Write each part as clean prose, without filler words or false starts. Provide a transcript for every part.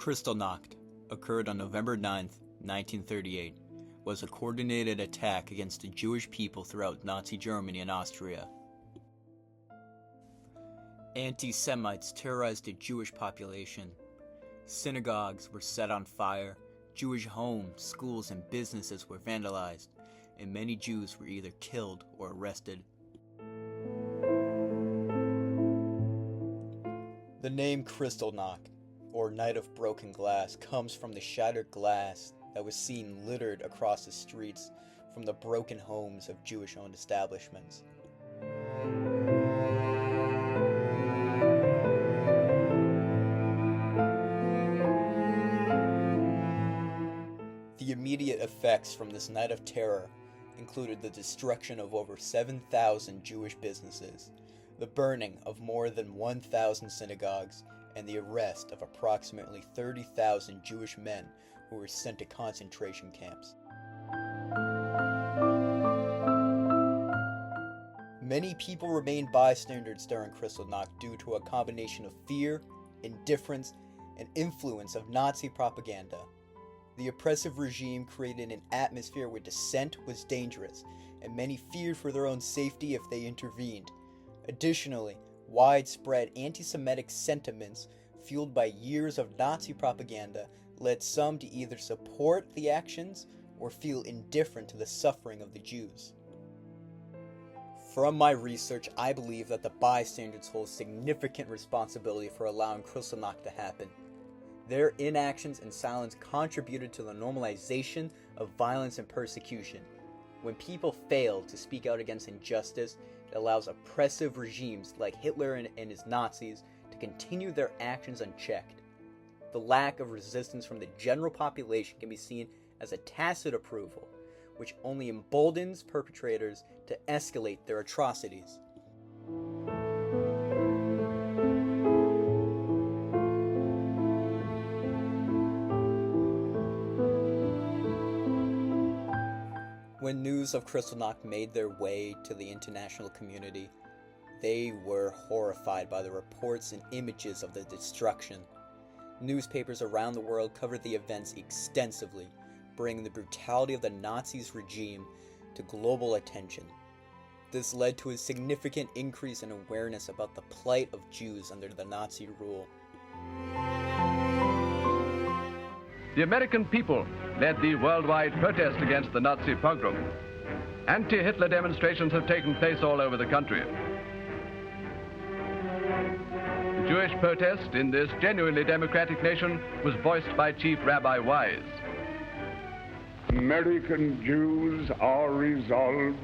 Kristallnacht occurred on November 9th, 1938, was a coordinated attack against the Jewish people throughout Nazi Germany and Austria. Anti-Semites terrorized the Jewish population. Synagogues were set on fire, Jewish homes, schools, and businesses were vandalized, and many Jews were either killed or arrested. The name Kristallnacht, or Night of Broken Glass, comes from the shattered glass that was seen littered across the streets from the broken homes of Jewish-owned establishments. The immediate effects from this night of terror included the destruction of over 7,000 Jewish businesses, the burning of more than 1,000 synagogues, and the arrest of approximately 30,000 Jewish men who were sent to concentration camps. Many people remained bystanders during Kristallnacht due to a combination of fear, indifference, and influence of Nazi propaganda. The oppressive regime created an atmosphere where dissent was dangerous, and many feared for their own safety if they intervened. Additionally, widespread anti-Semitic sentiments fueled by years of Nazi propaganda led some to either support the actions or feel indifferent to the suffering of the Jews. From my research, I believe that the bystanders hold significant responsibility for allowing Kristallnacht to happen. Their inactions and silence contributed to the normalization of violence and persecution. When people fail to speak out against injustice, it allows oppressive regimes like Hitler and his Nazis to continue their actions unchecked. The lack of resistance from the general population can be seen as a tacit approval, which only emboldens perpetrators to escalate their atrocities. When news of Kristallnacht made their way to the international community, they were horrified by the reports and images of the destruction. Newspapers around the world covered the events extensively, bringing the brutality of the Nazis' regime to global attention. This led to a significant increase in awareness about the plight of Jews under the Nazi rule. The American people led the worldwide protest against the Nazi pogrom. Anti-Hitler demonstrations have taken place all over the country. The Jewish protest in this genuinely democratic nation was voiced by Chief Rabbi Wise. American Jews are resolved,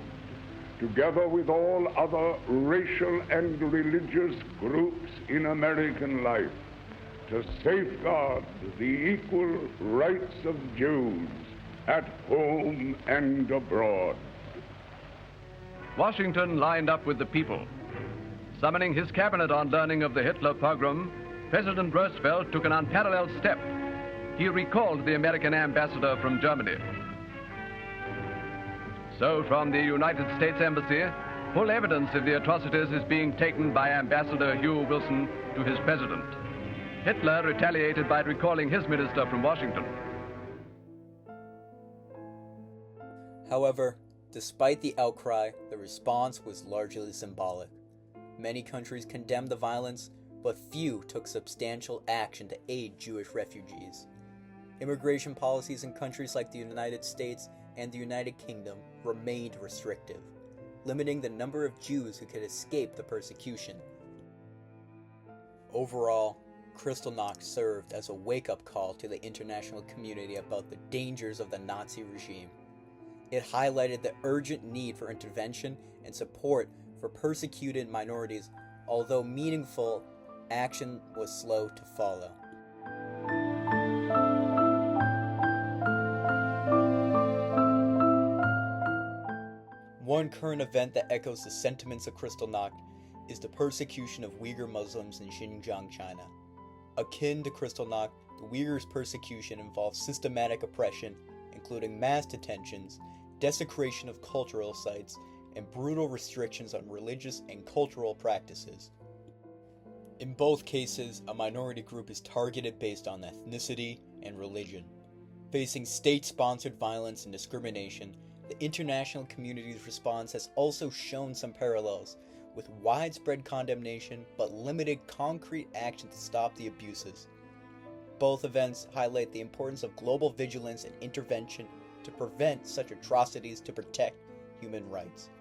together with all other racial and religious groups in American life, to safeguard the equal rights of Jews at home and abroad. Washington lined up with the people. Summoning his cabinet on learning of the Hitler pogrom, President Roosevelt took an unparalleled step. He recalled the American ambassador from Germany. So from the United States Embassy, full evidence of the atrocities is being taken by Ambassador Hugh Wilson to his president. Hitler retaliated by recalling his minister from Washington. However, despite the outcry, the response was largely symbolic. Many countries condemned the violence, but few took substantial action to aid Jewish refugees. Immigration policies in countries like the United States and the United Kingdom remained restrictive, limiting the number of Jews who could escape the persecution. Overall, Kristallnacht served as a wake-up call to the international community about the dangers of the Nazi regime. It highlighted the urgent need for intervention and support for persecuted minorities, although meaningful action was slow to follow. One current event that echoes the sentiments of Kristallnacht is the persecution of Uyghur Muslims in Xinjiang, China. Akin to Kristallnacht, the Uyghurs' persecution involves systematic oppression, including mass detentions, desecration of cultural sites, and brutal restrictions on religious and cultural practices. In both cases, a minority group is targeted based on ethnicity and religion. Facing state-sponsored violence and discrimination, the international community's response has also shown some parallels, with widespread condemnation but limited concrete action to stop the abuses. Both events highlight the importance of global vigilance and intervention to prevent such atrocities to protect human rights.